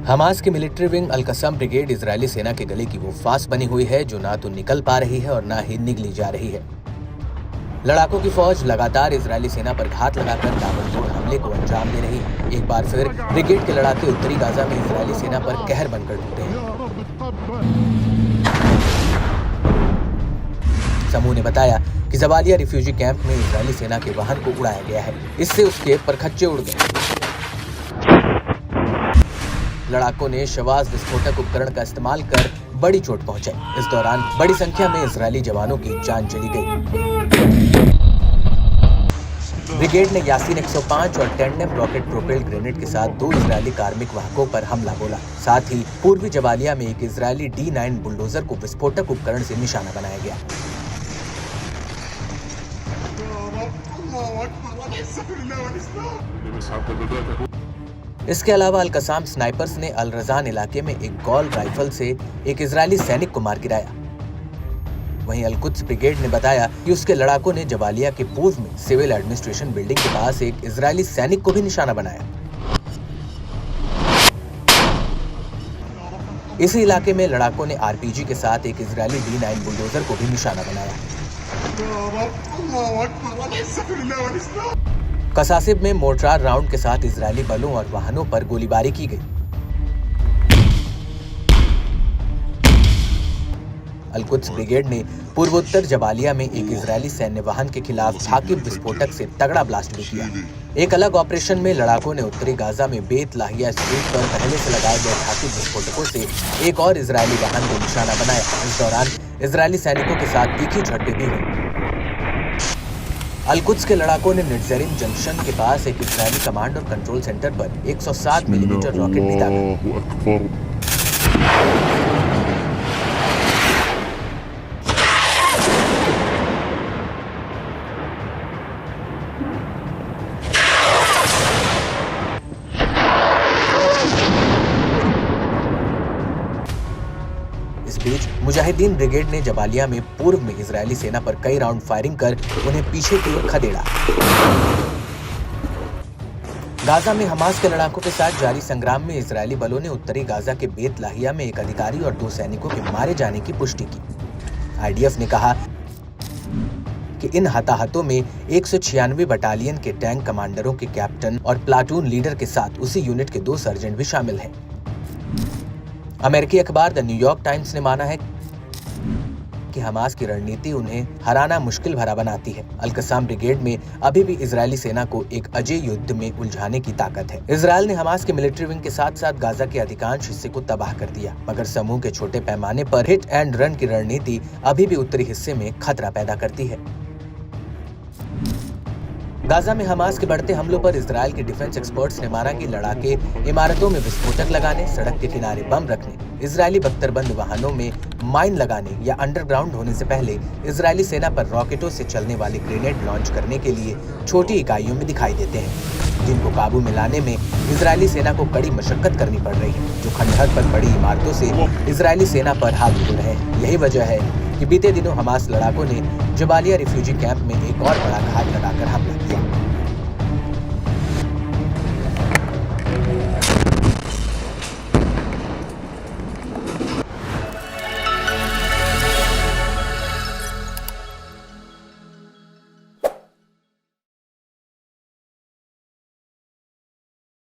Hamas की military wing अल-कस्साम brigade Israeli सेना के गले की वो फांस बनी हुई है जो ना तो निकल पा रही है और ना ही निगली जा रही है। लड़ाकों की फौज लगातार इजरायली सेना पर घात लगाकर ताबड़तोड़ हमले को अंजाम दे रही है। एक बार फिर ब्रिगेड के लड़ाके उत्तरी गाजा में इजरायली सेना पर कहर बनकर टूटे हैं। समूह ने बताया कि जबालिया रिफ्यूजी कैंप में इजरायली सेना के वाहन को उड़ाया गया है। इससे उसके परखच्चे उड़ गए। लड़ाकों ने शवाज विस्फोटक उपकरण का इस्तेमाल कर बड़ी चोट पहुंचाई। इस दौरान बड़ी संख्या में इजरायली जवानों की जान चली गई। ब्रिगेड ने यासीन 105 और टेंडेम रॉकेट प्रोपेल्ड ग्रेनेड के साथ 2 इजरायली कार्मिक वाहकों पर हमला बोला। साथ ही पूर्वी जबालिया में एक इजरायली D9 बुलडोजर को विस्फोटक उपकरण से निशाना बनाया गया। इसके अलावा अल-कस्साम स्नाइपर्स ने अल-रज़ान इलाके में एक गॉल राइफल से एक इजरायली सैनिक को मार गिराया। वहीं अल-कुद्स ब्रिगेड ने बताया कि उसके लड़ाकों ने जबालिया के पूर्व में सिविल एडमिनिस्ट्रेशन बिल्डिंग के पास एक इजरायली सैनिक को भी निशाना बनाया। इसी इलाके में लड़ाकों ने RPG के साथ एक इजरायली D9 बुलडोजर को भी निशाना बनाया। कसासिब में मोर्टार राउंड के साथ इजरायली बलों और वाहनों पर गोलीबारी की गई। अल-कुद्स ब्रिगेड ने पूर्वोत्तर जबालिया में एक इजरायली सैन्य वाहन के खिलाफ थाकिब विस्फोटक से तगड़ा ब्लास्ट भी किया। एक अलग ऑपरेशन में लड़ाकों ने उत्तरी गाजा में बेत लाहिया स्ट्रीट पर पहले से लगाए गए थाकिब विस्फोटकों से एक और इजरायली वाहन को निशाना बनाया। इस दौरान इजरायली सैनिकों के साथ तीखी झड़पें भी हुई। अल-कुद्स के लड़ाकों ने निट्ज़ेरिम जंक्शन के पास एक इजरायली कमांड और कंट्रोल सेंटर पर 107 मिलीमीटर रॉकेट भी दागा। इस बीच मुजाहिदीन ब्रिगेड ने जबालिया में पूर्व में इजरायली सेना पर कई राउंड फायरिंग कर उन्हें पीछे की ओर खदेड़ा। गाजा में हमास के लड़ाकों के साथ जारी संग्राम में इजरायली बलों ने उत्तरी गाजा के बेत लाहिया में एक अधिकारी और 2 सैनिकों के मारे जाने की पुष्टि की। IDF ने कहा कि इन हताहतों में 196 बटालियन के टैंक कमांडरों के कैप्टन और प्लाटून लीडर के साथ उसी यूनिट के 2 सर्जेंट भी शामिल हैं। अमेरिकी अखबार द न्यूयॉर्क टाइम्स ने माना है कि हमास की रणनीति उन्हें हराना मुश्किल भरा बनाती है। अल-कस्साम ब्रिगेड में अभी भी इजरायली सेना को एक अजेय युद्ध में उलझाने की ताकत है। इजरायल ने हमास के मिलिट्री विंग के साथ साथ गाजा के अधिकांश हिस्से को तबाह कर दिया, मगर समूह के छोटे पैमाने पर हिट एंड रन की रणनीति अभी भी उत्तरी हिस्से में खतरा पैदा करती है। गाजा में हमास के बढ़ते हमलों पर इजरायल के डिफेंस एक्सपर्ट्स ने माना कि लड़ाके इमारतों में विस्फोटक लगाने, सड़क के किनारे बम रखने, इजरायली बख्तरबंद वाहनों में माइन लगाने या अंडरग्राउंड होने से पहले इजरायली सेना पर रॉकेटों से चलने वाले ग्रेनेड लॉन्च करने के लिए छोटी इकाइयों में दिखाई देते हैं, जिनको काबू में लाने में इजरायली सेना को कड़ी मशक्कत करनी पड़ रही है, जो खंडहर पर बड़ी इमारतों से इजरायली सेना पर हावी हो रहे हैं। यही वजह है कि बीते दिनों हमास लड़ाकों ने जबालिया रिफ्यूजी कैंप में एक और बड़ा घात लगाकर हमला किया।